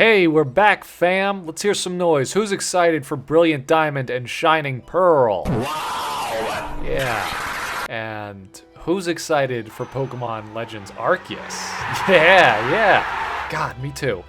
Hey, we're back, fam. Let's hear some noise. Who's excited for Brilliant Diamond and Shining Pearl? Wow! Yeah. And who's excited for Pokemon Legends Arceus? Yeah. God, me too.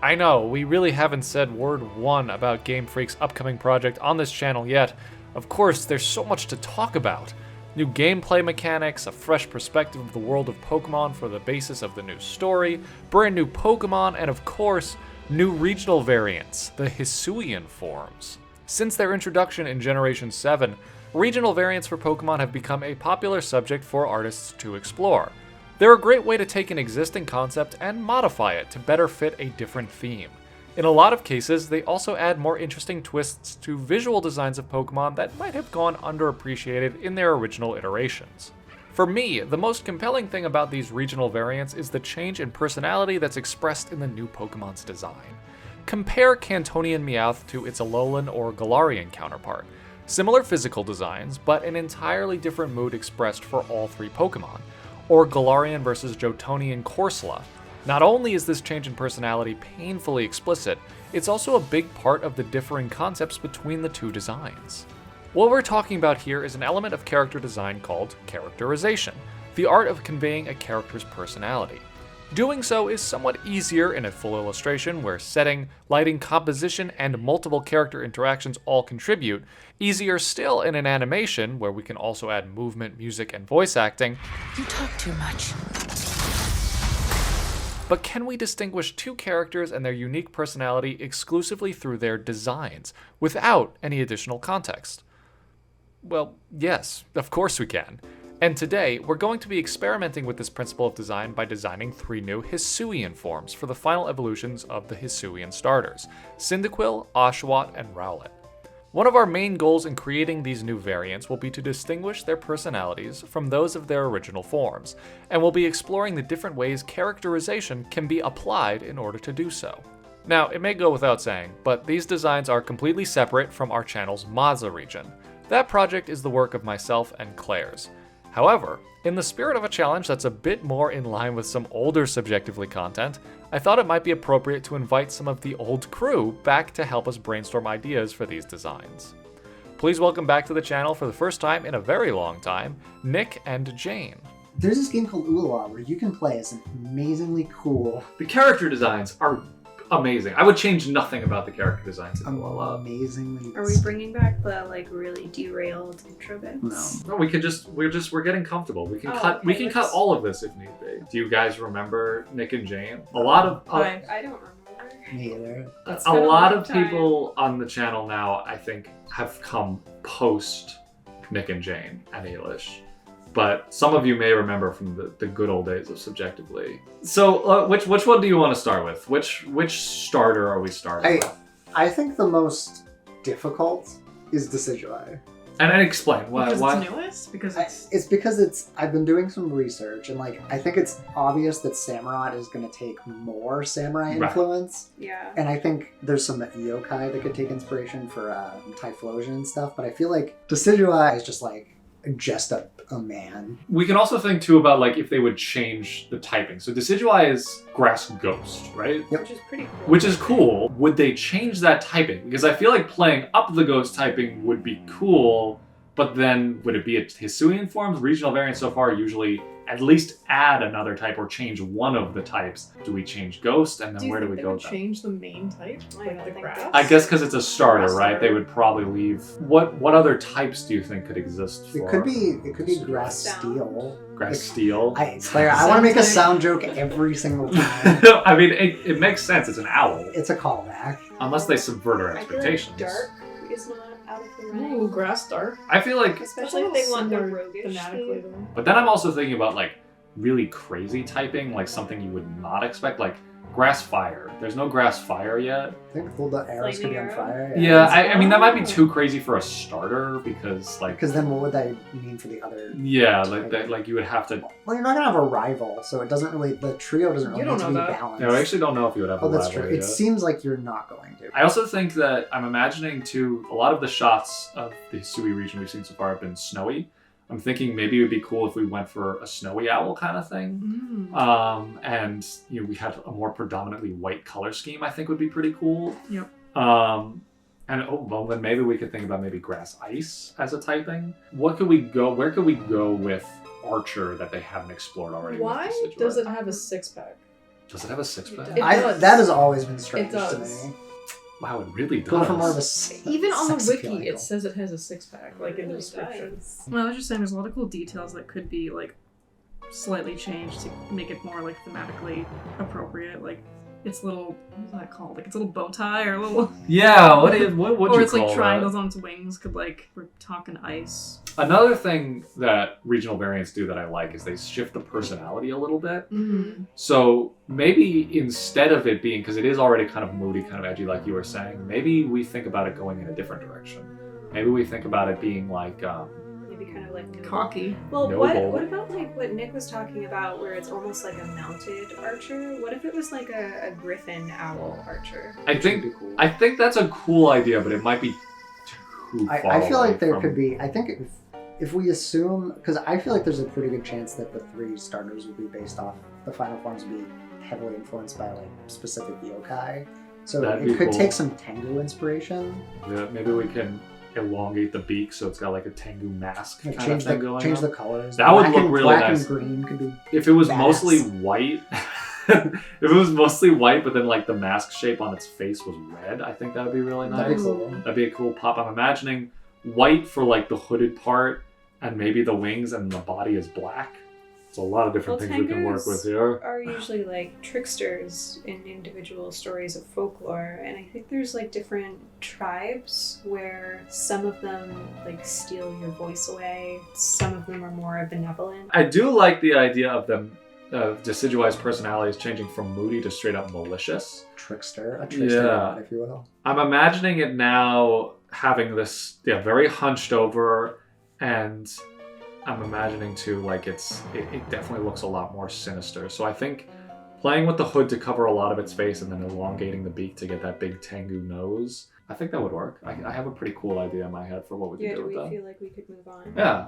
I know, we really haven't said word one about GameFreak's upcoming project on this channel yet. Of course, there's so much to talk about. New gameplay mechanics, a fresh perspective of the world of Pokemon for the basis of the new story, brand new Pokemon, and of course, new regional variants, the HISUIAN forms. Since their introduction in Generation 7, regional variants for Pokemon have become a popular subject for artists to explore. They're a great way to take an existing concept and modify it to better fit a different theme. In a lot of cases, they also add more interesting twists to visual designs of Pokemon that might have gone underappreciated in their original iterations. For me, the most compelling thing about these regional variants is the change in personality that's expressed in the new Pokemon's design. Compare Cantonian Meowth to its Alolan or Galarian counterpart. Similar physical designs, but an entirely different mood expressed for all three Pokemon. Or Galarian versus Johtonian Corsola. Not only is this change in personality painfully explicit, it's also a big part of the differing concepts between the two designs. What we're talking about here is an element of character design called characterization, the art of conveying a character's personality. Doing so is somewhat easier in a full illustration where setting, lighting, composition, and multiple character interactions all contribute, easier still in an animation where we can also add movement, music, and voice acting. You talk too much. But can we distinguish two characters and their unique personality exclusively through their designs, without any additional context? Well, yes, of course we can. And today, we're going to be experimenting with this principle of design by designing 3 new HISUIAN forms for the final evolutions of the HISUIAN starters, Cyndaquil, Oshawott, and Rowlet. One of our main goals in creating these new variants will be to distinguish their personalities from those of their original forms, and we'll be exploring the different ways characterization can be applied in order to do so. Now, it may go without saying, but these designs are completely separate from our channel's Mazza region. That project is the work of myself and Claire's. However, in the spirit of a challenge that's a bit more in line with some older Subjectively content, I thought it might be appropriate to invite some of the old crew back to help us brainstorm ideas for these designs. Please welcome back to the channel for the first time in a very long time, Nick and Jane. There's this game called Ula where you can play as an amazingly cool... The character designs are amazing. I would change nothing about the character designs in Ula. Amazingly... Are we bringing back the like really derailed intro bits? No, we could we're getting comfortable. We can cut all of this if need be. Do you guys remember Nick and Jane? A lot of I don't remember. Me either. A lot of people on the channel now, I think, have come post Nick and Jane and Eilish. But some of you may remember from the good old days of Subjectively. So, which one do you want to start with? Which starter are we starting with? I think the most difficult is Decidueye. And explain why. Because it's newest? It's because I've been doing some research and like I think it's obvious that Samurott is going to take more samurai influence. Right. Yeah. And I think there's some yokai that could take inspiration for Typhlosion and stuff. But I feel like Decidueye is just a man. We can also think too about like if they would change the typing. So Decidueye is Grass Ghost, right? Yep. Which is pretty cool. Which is cool. Would they change that typing? Because I feel like playing up the Ghost typing would be cool, but then would it be a HISUIAN forms? Regional variants so far usually at least add another type or change one of the types. Do we change Ghost and then where do we go with that? Change the main type, like the grass? I guess because it's a starter, right? They would probably leave. What other types do you think could exist for? It could be Grass Steel. Grass Steel. Claire, I want to make a sound joke every single time. I mean, it makes sense. It's an owl. It's a callback. Unless they subvert our expectations. I feel like dark is not out of the running. Ooh, grass dark. I feel like... Especially if they want the roguish theme. But then I'm also thinking about like really crazy typing, like something you would not expect, like Grass Fire. There's no Grass Fire yet. I think the arrows could be on fire. Yeah, I mean that might be too crazy for a starter because like... Because then what would that mean for the other... Yeah, like you would have to... Well, you're not going to have a rival, so it doesn't really... The trio doesn't really need to be balanced. No, I actually don't know if you would have a rival. Oh, that's true. It seems like you're not going to. I also think that I'm imagining too, a lot of the shots of the Hisui region we've seen so far have been snowy. I'm thinking maybe it would be cool if we went for a snowy owl kind of thing. And we had a more predominantly white color scheme. I think would be pretty cool. Yep. Then maybe we could think about maybe grass ice as a typing. Where could we go with Archer that they haven't explored already? Why does it have a 6-pack? Does it have a 6-pack? It does. That has always been strange It to does. me. Wow, it really does. Go for more of a Even on the sex wiki, appeal it angle. says it has a 6-pack, like in the description. Well, I was just saying there's a lot of cool details that could be like slightly changed to make it more like thematically appropriate. Like its little, what's that called? Like its little bow tie or little, Yeah, what would or you it's call like that? triangles on its wings could like, we're talking ice. Another thing that regional variants do that I like is they shift the personality a little bit. So maybe instead of it being, because it is already kind of moody, kind of edgy like you were saying, maybe we think about it going in a different direction. Maybe we think about it being like... Maybe kind of like noble. Cocky. Well, Noble. what about like what Nick was talking about, where it's almost like a mounted archer? What if it was like a griffin owl archer? I think Be cool. I think that's a cool idea, but it might be too far I feel away like there from- could be. I think if we assume, because I feel like there's a pretty good chance that the 3 starters will be based off the final forms will be heavily influenced by like specific yokai. So That'd it be could cool. take some Tengu inspiration. Yeah, maybe we can elongate the beak so it's got like a Tengu mask Like kind of thing going change on. the colors. That would Black look and, really black nice. and green could be. If it was Badass. mostly white, if it was mostly white, but then like the mask shape on its face was red, I think that would be really nice. That'd be cool. That'd be a cool pop. I'm imagining white for like the hooded part, and maybe the wings, and the body is black. It's a lot of different Well, things we can work Tengus with here. are usually like tricksters in individual stories of folklore, and I think there's like different tribes where some of them like steal your voice away, some of them are more benevolent. I do like the idea of them, Decidueye's personalities changing from moody to straight up malicious. A trickster Yeah. god, if you will. I'm imagining it now having this, very hunched over, and I'm imagining too, like it definitely looks a lot more sinister. So I think playing with the hood to cover a lot of its face and then elongating the beak to get that big Tengu nose, I think that would work. I have a pretty cool idea in my head for what we Yeah, could do do with we that. feel like we could move on? Yeah.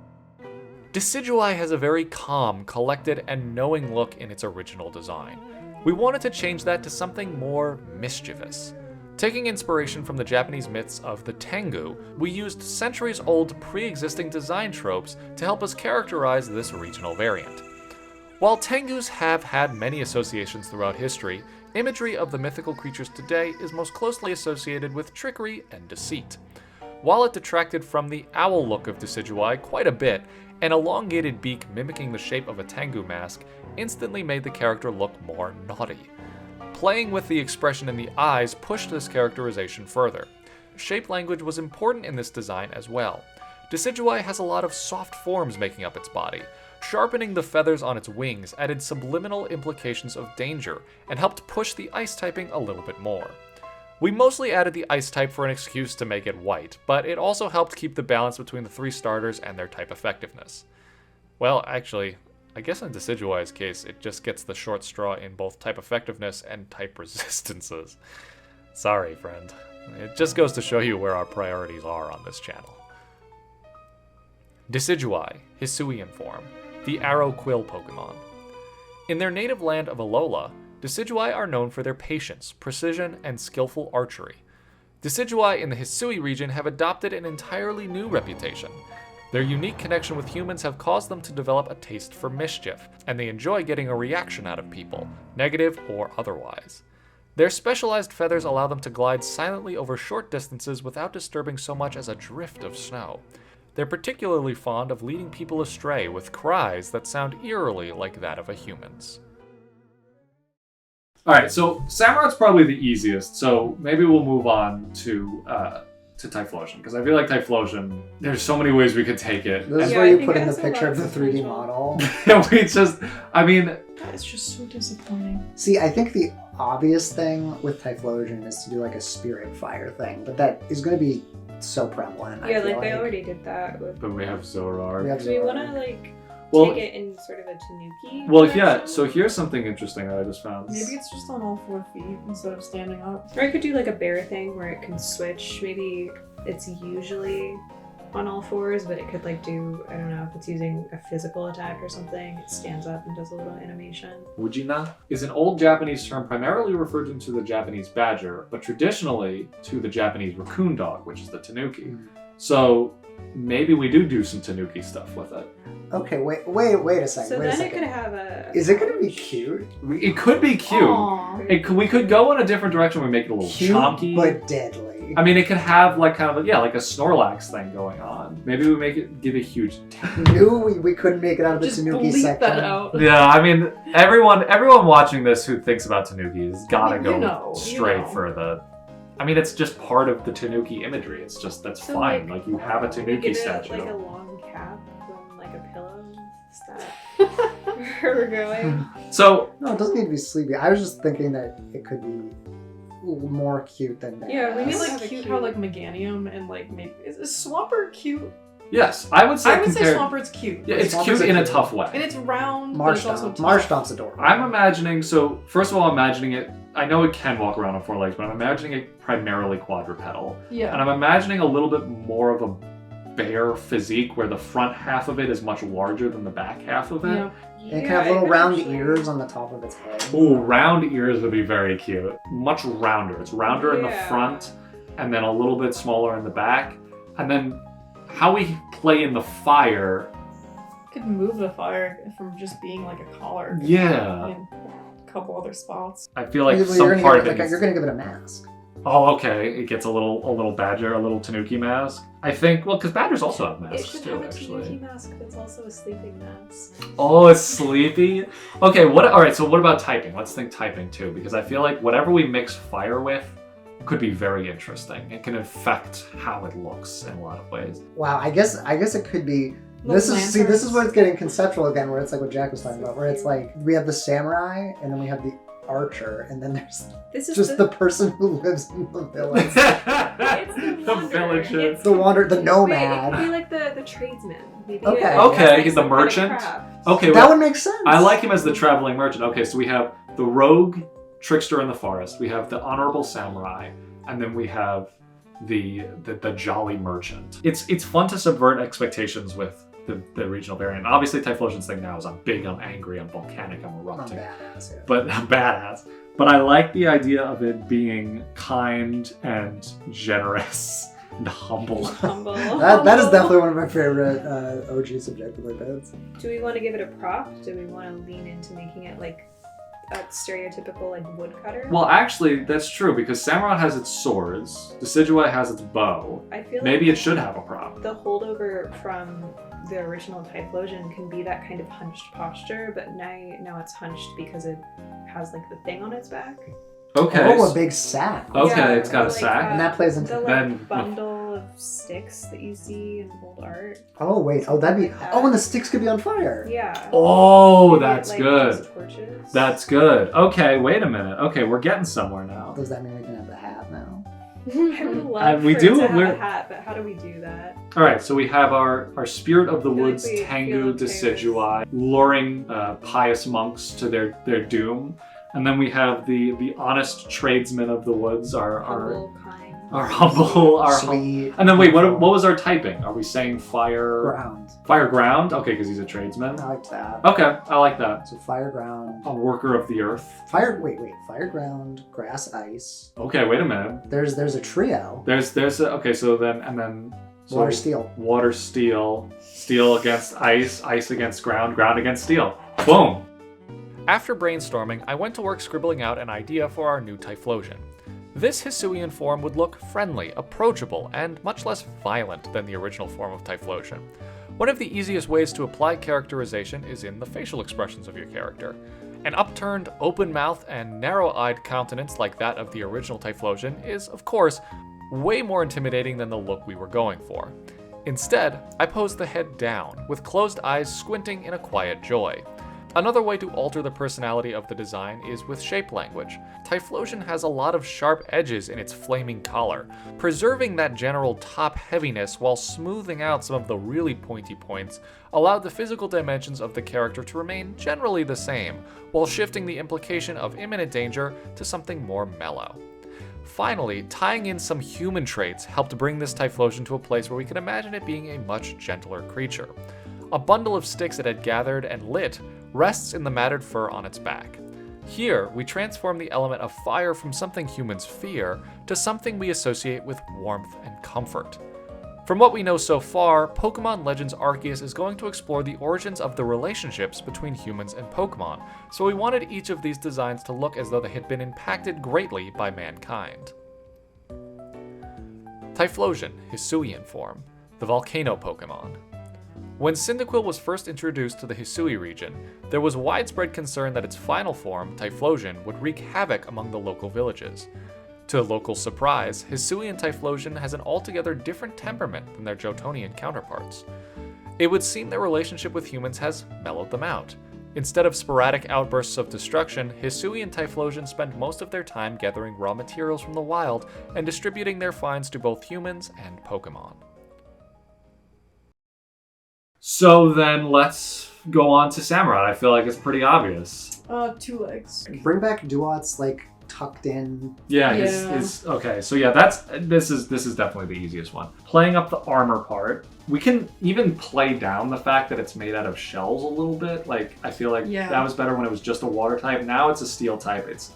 Decidueye has a very calm, collected, and knowing look in its original design. We wanted to change that to something more mischievous. Taking inspiration from the Japanese myths of the Tengu, we used centuries-old pre-existing design tropes to help us characterize this regional variant. While Tengus have had many associations throughout history, imagery of the mythical creatures today is most closely associated with trickery and deceit. While it detracted from the owl look of Decidueye quite a bit, an elongated beak mimicking the shape of a Tengu mask instantly made the character look more naughty. Playing with the expression in the eyes pushed this characterization further. Shape language was important in this design as well. Decidueye has a lot of soft forms making up its body. Sharpening the feathers on its wings added subliminal implications of danger and helped push the ice typing a little bit more. We mostly added the ice type for an excuse to make it white, but it also helped keep the balance between the 3 starters and their type effectiveness. Well, actually, I guess in Decidueye's case, it just gets the short straw in both type effectiveness and type resistances. Sorry, friend. It just goes to show you where our priorities are on this channel. Decidueye, HISUIAN form, the arrow quill Pokemon. In their native land of Alola, Decidueye are known for their patience, precision, and skillful archery. Decidueye in the Hisui region have adopted an entirely new reputation. Their unique connection with humans have caused them to develop a taste for mischief, and they enjoy getting a reaction out of people, negative or otherwise. Their specialized feathers allow them to glide silently over short distances without disturbing so much as a drift of snow. They're particularly fond of leading people astray with cries that sound eerily like that of a human's. Alright, so Samurot's probably the easiest, so maybe we'll move on to Typhlosion, because I feel like Typhlosion, there's so many ways we could take it. This is Yeah, where I you think put it in the has a picture lot of of the 3D potential. model. We just, I mean, That is just so disappointing. See, I think the obvious thing with Typhlosion is to do like a spirit fire thing, but that is going to be so prevalent. I Yeah, feel like they already did that with. but we have Zorar. We have Do we want Zora. to like Well- take it in sort of a Tanuki? Well, yeah, direction? so here's something interesting that I just found. Maybe it's just on all 4 feet instead of standing up. Or I could do like a bear thing where it can switch. Maybe it's usually on all fours, but it could like do, I don't know, if it's using a physical attack or something, it stands up and does a little animation. Ujina is an old Japanese term primarily referred to the Japanese badger, but traditionally to the Japanese raccoon dog, which is the tanuki. So maybe we do some tanuki stuff with it. Okay, wait a second. So wait a then it second. could have a... Is it gonna be cute? It could be cute. Aw. We could go in a different direction. We make it a little Cute, chonky. but deadly. I mean, it could have like kind of like a Snorlax thing going on. Maybe we give a huge. Knew we couldn't make it out of the Just Tanuki bleep section. that out. Yeah, I mean, everyone watching this who thinks about Tanuki has gotta You go know. straight for the. I mean, it's just part of the Tanuki imagery. It's just that's So, fine. Like you have a Can you Tanuki give it statue. like a long cap and like a pillow? Is that where we're going? So No, it doesn't need to be sleepy. I was just thinking that it could be more cute than that. Yeah, we need Have like a cute cute- how like Meganium and like maybe is Swampert cute? yes, I would say I would say compared. Swampert's cute. Yeah, it's Swamper's cute in a cute. tough way. And it's round, but Marsh it's also Stomp. tough. Marsh Stomp's adorable. I'm imagining, so first of all, I'm imagining it, I know it can walk around on four legs, but I'm imagining it primarily quadrupedal. Yeah. And I'm imagining a little bit more of a bear physique where the front half of it is much larger than the back half of it. Yeah. It can have little round ears on the top of its head. Ooh, round ears would be very cute. Much rounder. It's rounder in the Yeah. front and then a little bit smaller in the back. And then how we play in the fire, Could move the fire from just being like a collar. yeah. In a couple other spots. I feel like You're some gonna part give of it, it like, needs- you're gonna give it a mask. Oh, okay. It gets a little badger, a little tanuki mask. I think, well, because badgers also have It masks should too, have a tanuki actually. mask that's also a sleeping mask. Oh, it's sleepy. Okay, all right, so what about typing? Let's think typing too, because I feel like whatever we mix fire with could be very interesting. It can affect how it looks in a lot of ways. Wow, I guess it could be. Little This is lanterns. where it's getting conceptual again, where it's like what Jack was talking about, where it's like we have the samurai and then we have the archer, and then there's This is just the person who lives in the village, the the wanderer. villager. It's- the wander, the Wait, it nomad. could be like the tradesman. Maybe Okay. it Okay, has, like, he's the some kind of merchant. craft. Okay, That would make sense. I like him as the traveling merchant. Okay, so we have the rogue trickster in the forest, we have the honorable samurai, and then we have the jolly merchant. It's fun to subvert expectations with the regional variant. Obviously, Typhlosion's thing now is I'm big, I'm angry, I'm volcanic, I'm I'm erupting. badass. Yeah. But badass. But I like the idea of it being kind and generous and humble. Humble. That is definitely one of my favorite OG subjectively bits. Do we want to give it a prop? Do we want to lean into making it like a stereotypical like woodcutter? Well, actually, that's true because Samurott has its swords, Decidueye has its bow. I feel Maybe like it should have a prop. the holdover from the original Typhlosion can be that kind of hunched posture, but now it's hunched because it has like the thing on its back. Okay. Oh, a big sack. Okay, Yeah, it's got a like, sack. And that plays into The like, Then- bundle of sticks that you see in old art. Oh wait, oh that'd be. Like that. Oh, and the sticks could be on fire. Yeah. Oh, Maybe it, that's like, good. has torches. That's good. Okay, wait a minute. Okay, we're getting somewhere now. Does that mean we can have the hat now? I would love we for do- it to have we're- a hat, but how do we do that? All right, so we have our spirit of the I feel like woods, we Tengu feel okay with- Decidueye, luring pious monks to their doom, and then we have the honest tradesmen of the woods, our Humble, kind. humble, Sweet. And then wait, what was our typing? Are we saying fire? Ground. Fire ground? Okay, because he's a tradesman. I like that. Okay, I like that. So fire ground. A worker of the earth. Wait. Fire ground, grass, ice. Okay, wait a minute. There's a trio. There's okay, so then so Water, steel. water, steel against ice against ground against steel. Boom. After brainstorming, I went to work scribbling out an idea for our new Typhlosion. This HISUIAN form would look friendly, approachable, and much less violent than the original form of Typhlosion. One of the easiest ways to apply characterization is in the facial expressions of your character. An upturned, open mouth, and narrow-eyed countenance like that of the original Typhlosion is, of course, way more intimidating than the look we were going for. Instead, I posed the head down, with closed eyes squinting in a quiet joy. Another way to alter the personality of the design is with shape language. Typhlosion has a lot of sharp edges in its flaming collar, preserving that general top heaviness while smoothing out some of the really pointy points allowed the physical dimensions of the character to remain generally the same, while shifting the implication of imminent danger to something more mellow. Finally, tying in some human traits helped bring this Typhlosion to a place where we could imagine it being a much gentler creature. A bundle of sticks it had gathered and lit rests in the matted fur on its back. Here, we transform the element of fire from something humans fear to something we associate with warmth and comfort. From what we know so far, Pokemon Legends Arceus is going to explore the origins of the relationships between humans and Pokemon, so we wanted each of these designs to look as though they had been impacted greatly by mankind. Typhlosion, HISUIAN form, the volcano Pokemon. When Cyndaquil was first introduced to the Hisui region, there was widespread concern that its final form, Typhlosion, would wreak havoc among the local villages. To local surprise, Hisuian Typhlosion has an altogether different temperament than their Johtonian counterparts. It would seem their relationship with humans has mellowed them out. Instead of sporadic outbursts of destruction, Hisuian Typhlosion spend most of their time gathering raw materials from the wild and distributing their finds to both humans and Pokemon. So then let's go on to Samurott. I feel like it's pretty obvious. 2 legs. Bring back Duat's like tucked in. Yeah, Yeah. his okay. So yeah, this is definitely the easiest one. Playing up the armor part, we can even play down the fact that it's made out of shells a little bit. Like I feel like Yeah. that was better when it was just a water type. Now it's a steel type. It's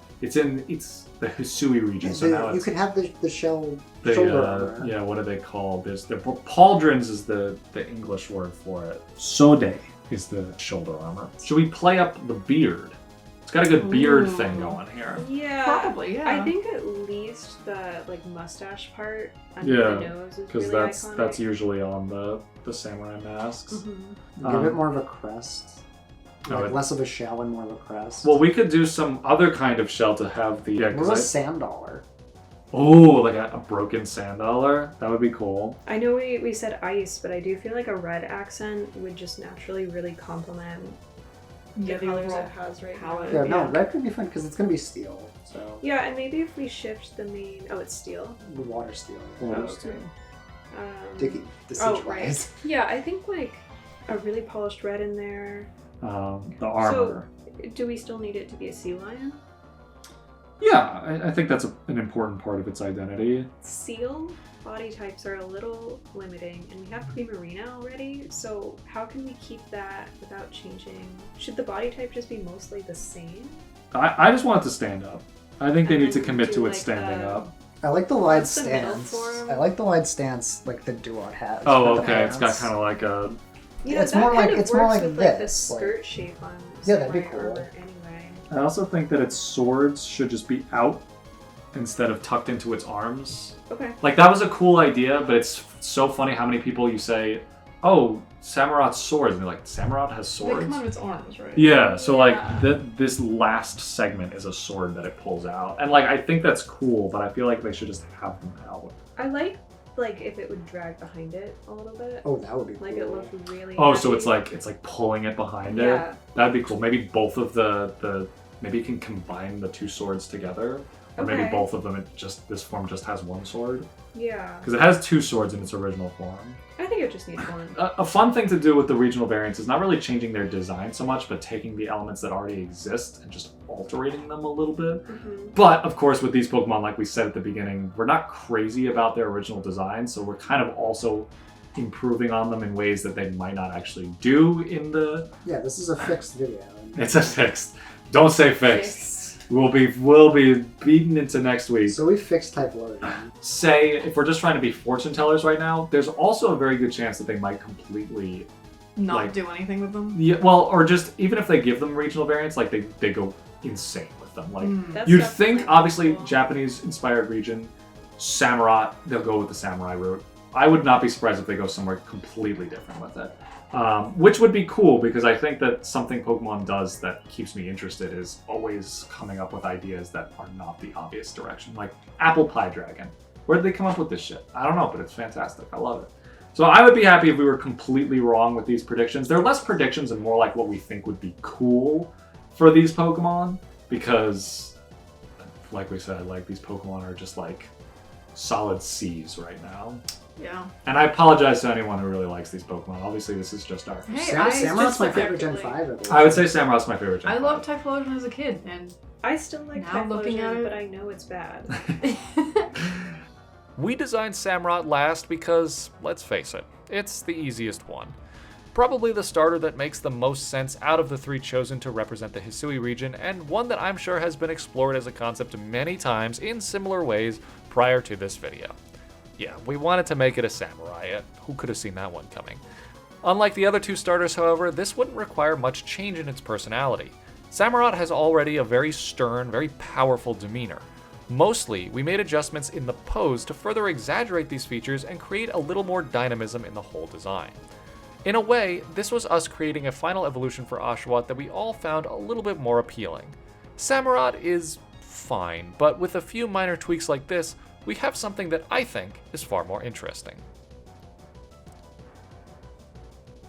the Hisui region. So now You it's could have the shell the shoulder armor. yeah. What are they called? There's the pauldrons is the English word for it. Sode is the shoulder armor. Should we play up the beard? It's got a good beard Ooh. thing going here. Yeah. Probably, yeah. I think at least the like mustache part under Yeah, the nose is Because really that's iconic. usually on the samurai masks. Mhm. Give it more of a crest. No, Like it- less of a shell and more of a crest. Well, we could do some other kind of shell to have the what about sand dollar? like a broken sand dollar. That would be cool. I know we said ice, but I do feel like a red accent would just naturally really complement Yeah, the the colors overall it has right palette. now. Yeah, no, red could be fun because it's gonna be steel. So Yeah, and maybe if we shift the main... Oh, it's steel. the water steel. Water Those steel. two. Um, The oh, Decidueye. right. Yeah, I think like a really polished red in there. The armor. So, do we still need it to be a sea lion? Yeah, I think that's an important part of its identity. Seal body types are a little limiting, and we have Primarina already, so how can we keep that without changing? Should the body type just be mostly the same? I just want it to stand up. I think they And need to then commit do, to it like, standing up. I like the wide What's the middle stance. form? I like the wide stance like the Duat has. Oh, with the okay. It's got pants. kind of like a. You know, It's that more like- kind of it's more works like with, like the this, like- skirt shape on Yeah, that'd be samurai cool. armor anyway. I also think that its swords should just be out instead of tucked into its arms. Okay. Like that was a cool idea, but it's so funny how many people you say, "Oh, Samurot's swords," and they're like, "Samurott has They swords." come out of its arms, right? Yeah, so like Yeah. this last segment is a sword that it pulls out, and like I think that's cool, but I feel like they should just have them out. I like if it would drag behind it a little bit. Oh, that would be Like cool. it looked really. Oh, so heavy. it's like pulling it behind Yeah. it. That'd be cool. Maybe both of the maybe you can combine the two swords together, or maybe Okay. both of them. This form just has one sword Yeah. because it has two swords in its original form. I think it just needs one. A fun thing to do with the regional variants is not really changing their design so much, but taking the elements that already exist and just altering them a little bit. Mhm. But of course, with these Pokemon, like we said at the beginning, we're not crazy about their original design, so we're kind of also improving on them in ways that they might not actually do in the. Yeah, this is a fixed video. It's a fixed. Don't say fixed. Fixed. We'll be beaten into next week. So we fixed Typhlosion. Say if we're just trying to be fortune tellers right now, there's also a very good chance that they might completely. Not Like- do anything with them. Yeah, well, or just even if they give them regional variants, like they go insane with them. Like Mm. you'd That's think, definitely obviously, cool. Japanese-inspired region, Samurott, they'll go with the samurai route. I would not be surprised if they go somewhere completely different with it, which would be cool because I think that something Pokemon does that keeps me interested is always coming up with ideas that are not the obvious direction. Like Apple Pie Dragon. Where did they come up with this shit? I don't know, but it's fantastic. I love it. So I would be happy if we were completely wrong with these predictions. They're less predictions and more like what we think would be cool for these Pokemon because, like we said, like these Pokemon are just like solid C's right now. Yeah. And I apologize to anyone who really likes these Pokemon. Obviously, this is just our. Hey, Samurott's my just favorite Gen objectively- 5. I believe. I would say Samurot's my favorite. Gen I 5. loved Typhlosion as a kid, and I still like Now looking at Typhlosion, it- but I know it's bad. We designed Samurott last because, let's face it, it's the easiest one. Probably the starter that makes the most sense out of the three chosen to represent the Hisui region, and one that I'm sure has been explored as a concept many times in similar ways prior to this video. Yeah, we wanted to make it a samurai. Who could have seen that one coming? Unlike the other two starters, however, this wouldn't require much change in its personality. Samurott has already a very stern, very powerful demeanor. Mostly, we made adjustments in the pose to further exaggerate these features and create a little more dynamism in the whole design. In a way, this was us creating a final evolution for Oshawott that we all found a little bit more appealing. Samurott is fine, but with a few minor tweaks like this, we have something that I think is far more interesting.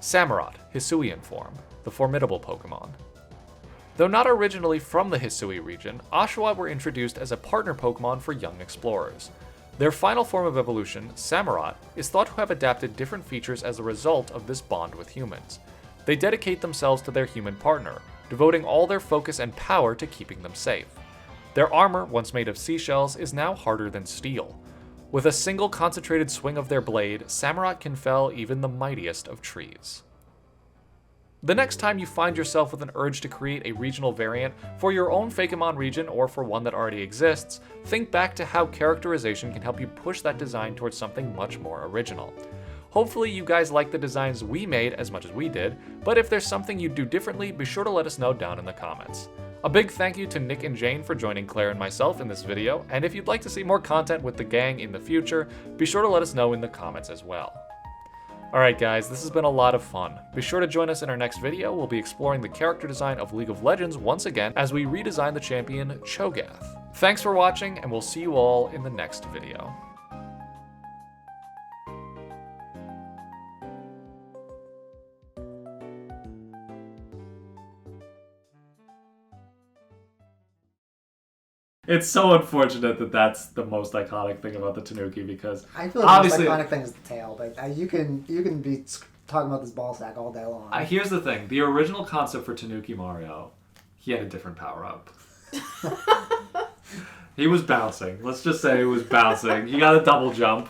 Samurott, HISUIAN form, the formidable Pokemon. Though not originally from the Hisui region, Oshawott were introduced as a partner Pokemon for young explorers. Their final form of evolution, Samurott, is thought to have adapted different features as a result of this bond with humans. They dedicate themselves to their human partner, devoting all their focus and power to keeping them safe. Their armor, once made of seashells, is now harder than steel. With a single concentrated swing of their blade, Samurott can fell even the mightiest of trees. The next time you find yourself with an urge to create a regional variant for your own Fakemon region or for one that already exists, think back to how characterization can help you push that design towards something much more original. Hopefully you guys like the designs we made as much as we did, but if there's something you'd do differently, be sure to let us know down in the comments. A big thank you to Nick and Jane for joining Claire and myself in this video, and if you'd like to see more content with the gang in the future, be sure to let us know in the comments as well. Alright guys, this has been a lot of fun. Be sure to join us in our next video. We'll be exploring the character design of League of Legends once again as we redesign the champion Cho'Gath. Thanks for watching, and we'll see you all in the next video. It's so unfortunate that that's the most iconic thing about the Tanuki because I feel like obviously the most iconic thing is the tail, but you can be talking about this ball sack all day long. here's the thing: the original concept for Tanuki Mario, he had a different power up. He was bouncing. Let's just say he was bouncing. He got a double jump.